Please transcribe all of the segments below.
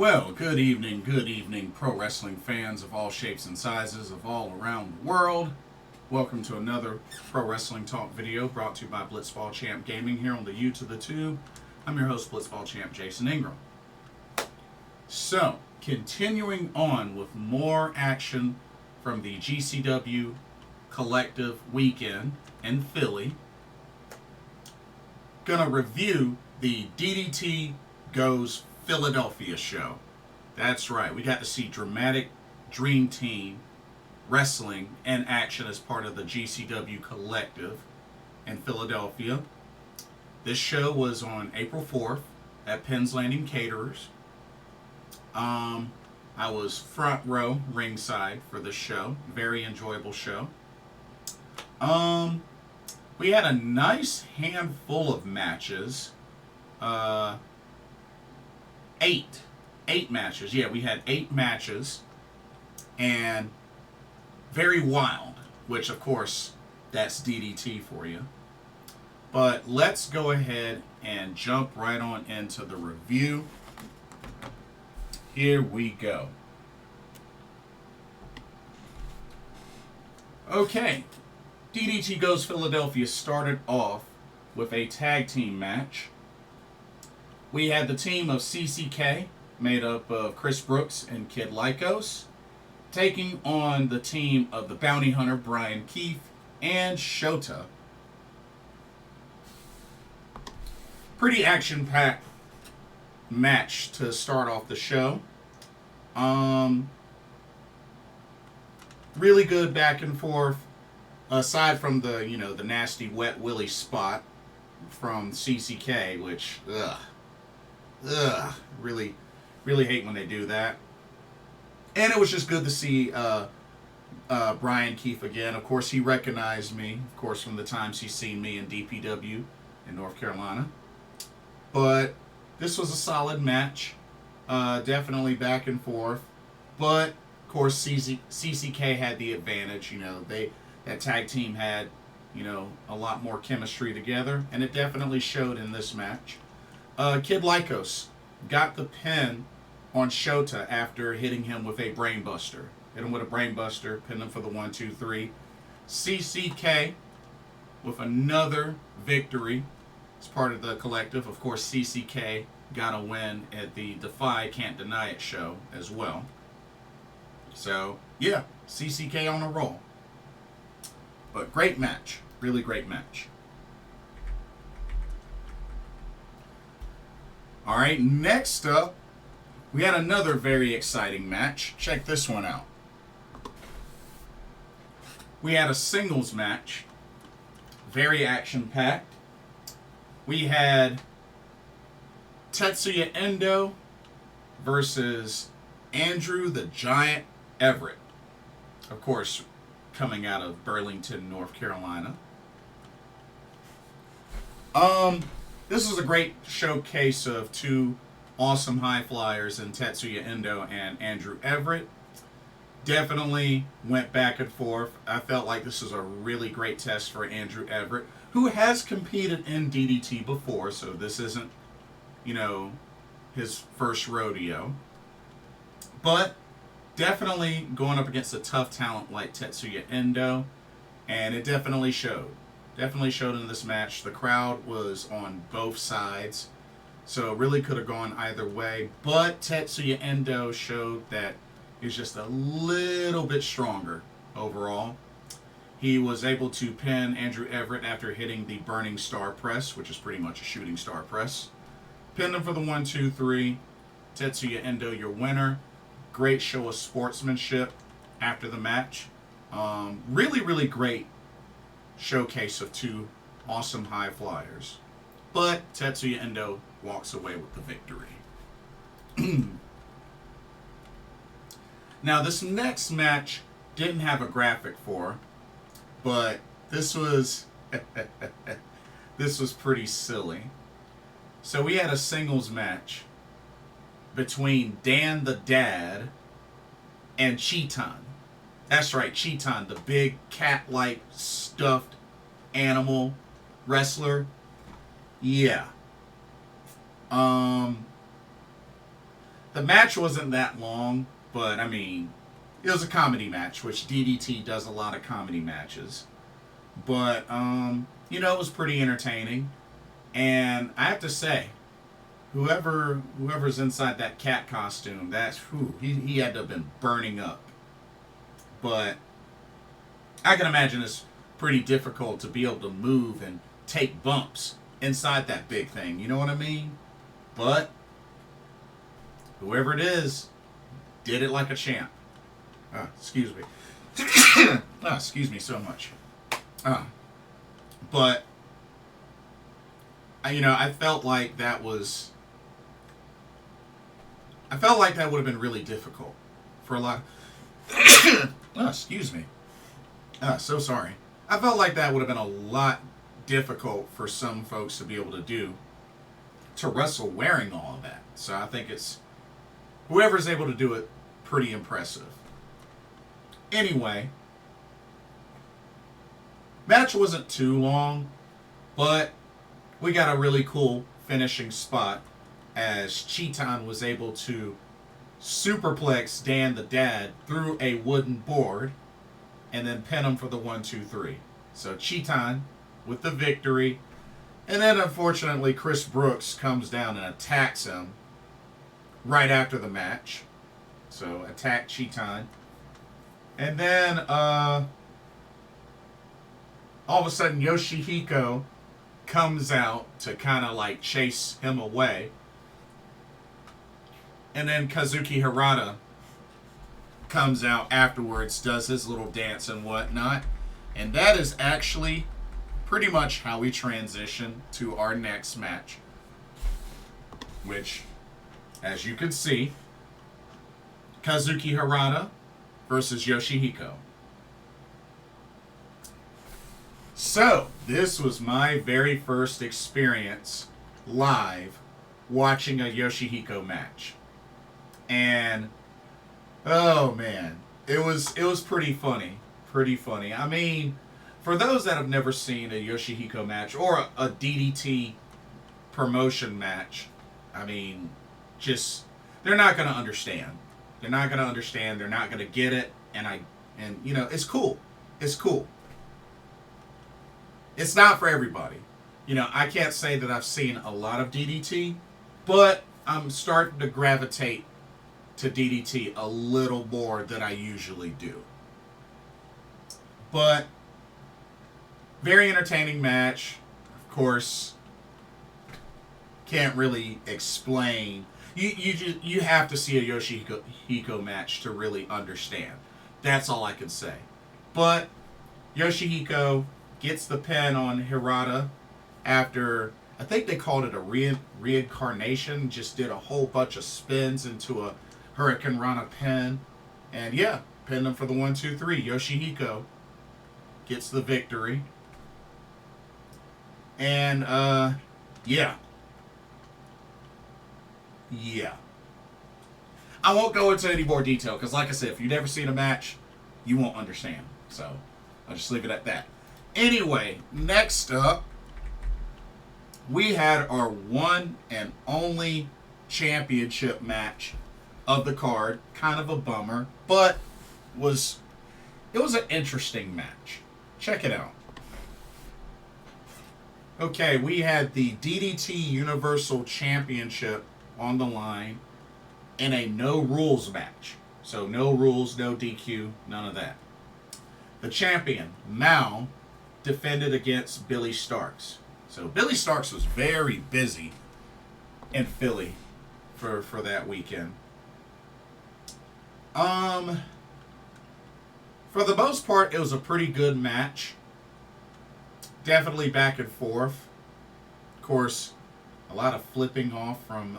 Well, good evening, pro wrestling fans of all shapes and sizes of all around the world. Welcome to another Pro Wrestling Talk video brought to you by Blitzball Champ Gaming here on the U to the Tube. I'm your host, Blitzball Champ Jason Ingram. So, continuing on with more action from the GCW Collective weekend in Philly. Gonna review the DDT Goes Philadelphia show. That's right, we got to see dramatic Dream Team wrestling in action as part of the GCW Collective in Philadelphia. This show was on April 4th at Penn's Landing Caterers. I was front row ringside for the show. Very enjoyable show. We had a nice handful of matches. Eight matches. Yeah, we had 8 matches. And very wild, which of course, that's DDT for you. But let's go ahead and jump right on into the review. Here we go. Okay, DDT Goes Philadelphia started off with a tag team match. We had the team of CCK, made up of Chris Brookes and Kid Lykos, taking on the team of the Bounty Hunter, Bryan and Shota. Pretty action-packed match to start off the show. Really good back and forth. Aside from the, the nasty wet willy spot from CCK, which, really hate when they do that. And it was just good to see Bryan again. Of course, he recognized me, of course, from the times he's seen me in DPW in North Carolina. But this was a solid match. Definitely back and forth. But, of course, CCK had the advantage. That tag team had, a lot more chemistry together. And it definitely showed in this match. Kid Lykos got the pin on Shota after hitting him with a brainbuster. Hit him with a brainbuster, pinned him for the 1-2-3. CCK with another victory as part of the collective. Of course, CCK got a win at the Defy Can't Deny It show as well. So, yeah, CCK on a roll. But great match. Really great match. Alright, next up, we had another very exciting match. Check this one out. We had a singles match. Very action-packed. We had Tetsuya Endo versus Andrew the Giant Everett. Of course, coming out of Burlington, North Carolina. This was a great showcase of two awesome high flyers in Tetsuya Endo and Andrew Everett. Definitely went back and forth. I felt like this was a really great test for Andrew Everett, who has competed in DDT before, so this isn't, his first rodeo. But definitely going up against a tough talent like Tetsuya Endo, and it definitely showed. Definitely showed in this match. The crowd was on both sides, so it really could have gone either way. But Tetsuya Endo showed that he's just a little bit stronger overall. He was able to pin Andrew Everett after hitting the Burning Star Press, which is pretty much a shooting star press. Pinned him for the 1-2-3. Tetsuya Endo, your winner. Great show of sportsmanship after the match. Really great showcase of two awesome high flyers. But Tetsuya Endo walks away with the victory. Now, this next match didn't have a graphic for, but this was this was pretty silly. So we had a singles match between Dan the Dad and Chiitan. That's right, Chiitan, the big cat-like stuffed animal wrestler. Yeah. The match wasn't that long, but I mean, it was a comedy match, which DDT does a lot of comedy matches. But you know, it was pretty entertaining. And I have to say, whoever's inside that cat costume, that's he had to have been burning up. But I can imagine it's pretty difficult to be able to move and take bumps inside that big thing. You know what I mean? But whoever it is did it like a champ. Excuse me. Excuse me so much. But you know, I felt like that would have been really difficult for a lot. Excuse me. So sorry. I felt like that would have been a lot difficult for some folks to be able to do, to wrestle wearing all of that. So I think it's whoever's able to do it, pretty impressive. Anyway, match wasn't too long, but we got a really cool finishing spot as Chiitan was able to superplex Dan the Dad through a wooden board and then pin him for the 1-2-3. So Chiitan with the victory. And then unfortunately Chris Brookes comes down and attacks him right after the match. So attack Chiitan. And then all of a sudden Yoshihiko comes out to kind of like chase him away. And then Kazuki Hirata comes out afterwards, does his little dance and whatnot. And that is actually pretty much how we transition to our next match. Which, as you can see, Kazuki Hirata versus Yoshihiko. So, this was my very first experience live watching a Yoshihiko match. And oh man, it was pretty funny. Pretty funny. I mean, for those that have never seen a Yoshihiko match or a DDT promotion match, I mean, just they're not going to understand. They're not going to understand. They're not going to get it. And you know, it's cool. It's cool. It's not for everybody. You know, I can't say that I've seen a lot of DDT, but I'm starting to gravitate to DDT a little more than I usually do. But very entertaining match. Of course, can't really explain. You have to see a Yoshihiko match to really understand. That's all I can say. But Yoshihiko gets the pin on Hirata after, I think they called it a reincarnation. Just did a whole bunch of spins into a Hurricane Rana pin. And yeah, pinned him for the 1-2-3. Yoshihiko gets the victory. And yeah. I won't go into any more detail because, like I said, if you've never seen a match, you won't understand. So I'll just leave it at that. Anyway, next up, we had our one and only championship match of the card. Kind of a bummer, but it was an interesting match. Check it out. Okay, we had the DDT Universal Championship on the line in a no rules match. So no rules, no DQ, none of that. The champion, Mao, defended against Billie Starkz. So Billie Starkz was very busy in Philly for that weekend. For the most part, it was a pretty good match. Definitely back and forth. Of course, a lot of flipping off from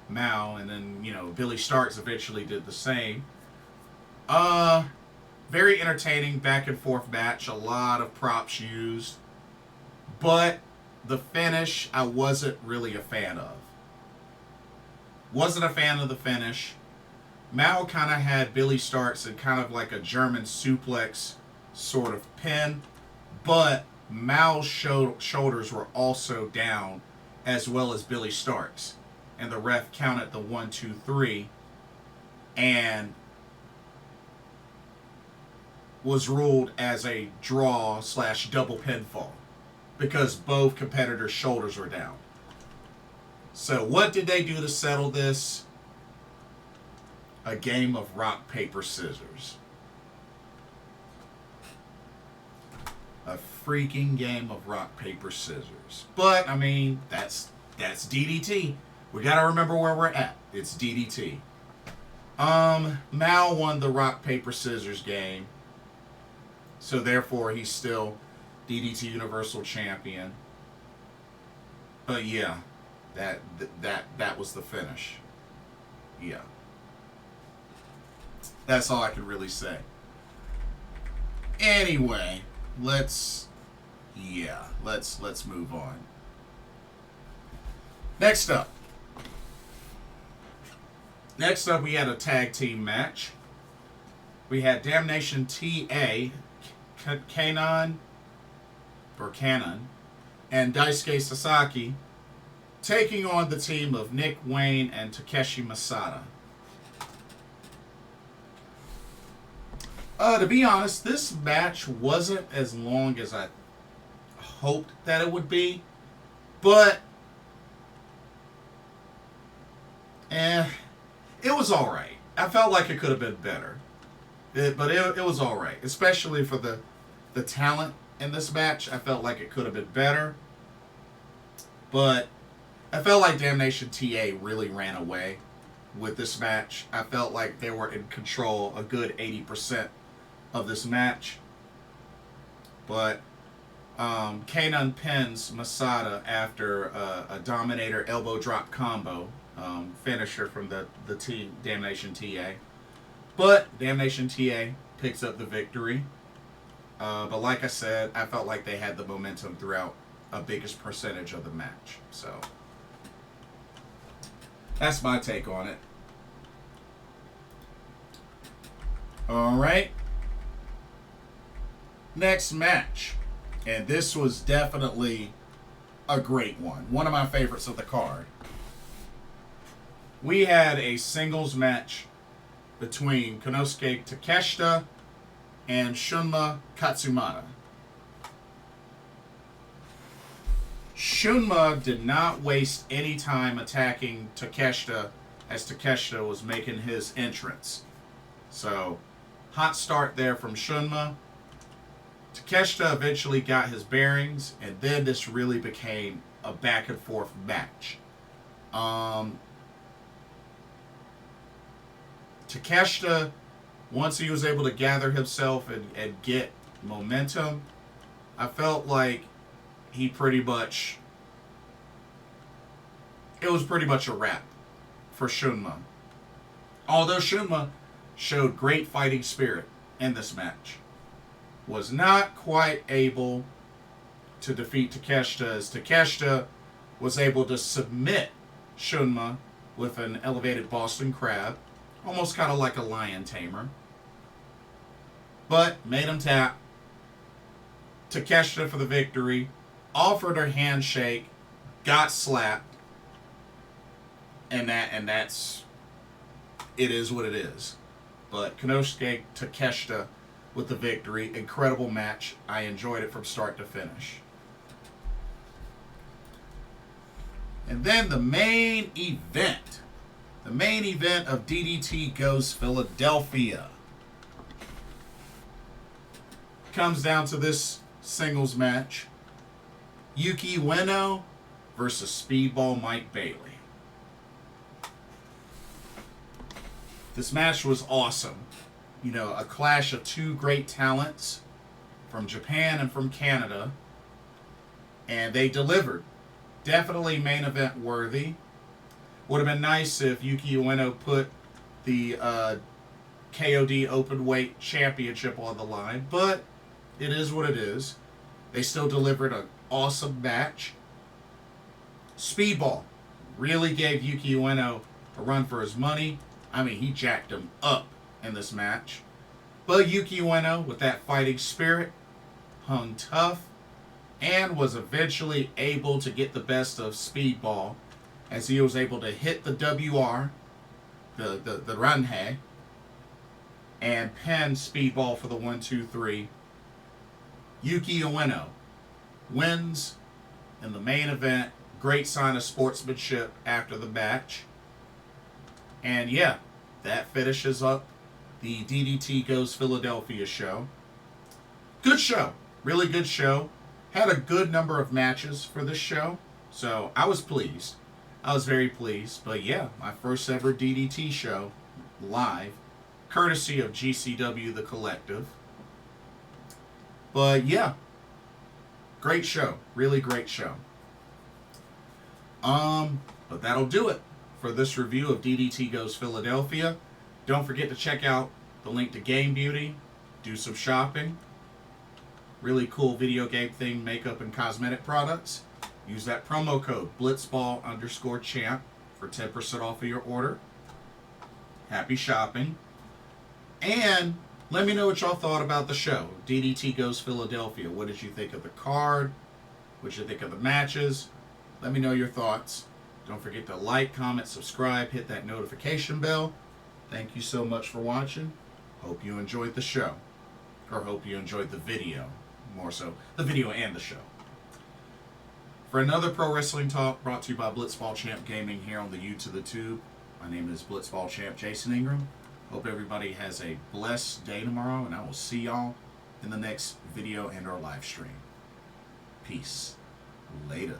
Mao, and then, you know, Billie Starkz eventually did the same. Very entertaining back and forth match. A lot of props used. But the finish, I wasn't really a fan of. Wasn't a fan of the finish. Mao kind of had Billie Starkz in kind of like a German suplex sort of pin. But Mao's shoulders were also down, as well as Billie Starkz. and the ref counted the 1, 2, 3, and was ruled as a draw / double pinfall because both competitors' shoulders were down. So what did they do to settle this? A game of rock, paper, scissors. A freaking game of rock, paper, scissors. But, I mean, that's DDT. We gotta remember where we're at. It's DDT. Mal won the rock, paper, scissors game. So therefore, he's still DDT Universal Champion. But yeah, that was the finish. Yeah. That's all I can really say. Anyway, let's move on. Next up, we had a tag team match. We had Damnation TA, KANON, and Daisuke Sasaki taking on the team of Nick Wayne and Takeshi Masada. To be honest, this match wasn't as long as I hoped that it would be, but it was alright. I felt like it could have been better. But it was alright, especially for the talent in this match. I felt like it could have been better, but I felt like Damnation TA really ran away with this match. I felt like they were in control a good 80% of this match. But KANON pins Masada after a Dominator elbow drop combo finisher from the team Damnation TA. But Damnation TA picks up the victory. But like I said, I felt like they had the momentum throughout a biggest percentage of the match. So that's my take on it. Alright. Next match. And this was definitely a great one. One of my favorites of the card. We had a singles match between Konosuke Takeshita and Shunma Katsumata. Shunma did not waste any time attacking Takeshita as Takeshita was making his entrance. So, hot start there from Shunma. Takeshita eventually got his bearings, and then this really became a back and forth match. Takeshita, once he was able to gather himself and get momentum, I felt like he pretty much... It was pretty much a wrap for Shunma. Although Shunma showed great fighting spirit in this match, was not quite able to defeat Takeshita, as Takeshita was able to submit Shunma with an elevated Boston Crab, almost kind of like a lion tamer, but made him tap. Takeshita for the victory, offered her handshake, got slapped, and that's it is what it is. But Konosuke Takeshita with the victory. Incredible match. I enjoyed it from start to finish. And then the main event. The main event of DDT Goes Philadelphia. Comes down to this singles match. Yuki Ueno versus Speedball Mike Bailey. This match was awesome. You know, a clash of two great talents from Japan and from Canada. And they delivered. Definitely main event worthy. Would have been nice if Yuki Ueno put the KOD Openweight Championship on the line. But it is what it is. They still delivered an awesome match. Speedball really gave Yuki Ueno a run for his money. I mean, he jacked him up in this match. But Yuki Ueno, with that fighting spirit, hung tough and was eventually able to get the best of Speedball as he was able to hit the WR, the Ranhei, and pin Speedball for the 1-2-3. Yuki Ueno wins in the main event. Great sign of sportsmanship after the match. And yeah, that finishes up the DDT Goes Philadelphia show. Good show. Really good show. Had a good number of matches for this show. So I was pleased. I was very pleased. But yeah, my first ever DDT show live, courtesy of GCW The Collective. But yeah, great show. Really great show. But that'll do it for this review of DDT Goes Philadelphia. Don't forget to check out the link to Game Beauty. Do some shopping. Really cool video game thing, makeup and cosmetic products. Use that promo code BlitzBall_champ for 10% off of your order. Happy shopping. And let me know what y'all thought about the show. DDT Goes Philadelphia. What did you think of the card? What did you think of the matches? Let me know your thoughts. Don't forget to like, comment, subscribe, hit that notification bell. Thank you so much for watching. Hope you enjoyed the show. Or hope you enjoyed the video. More so, the video and the show. For another Pro Wrestling Talk brought to you by Blitzball Champ Gaming here on the U to the Tube. My name is Blitzball Champ Jason Ingram. Hope everybody has a blessed day tomorrow, and I will see y'all in the next video and our live stream. Peace. Later.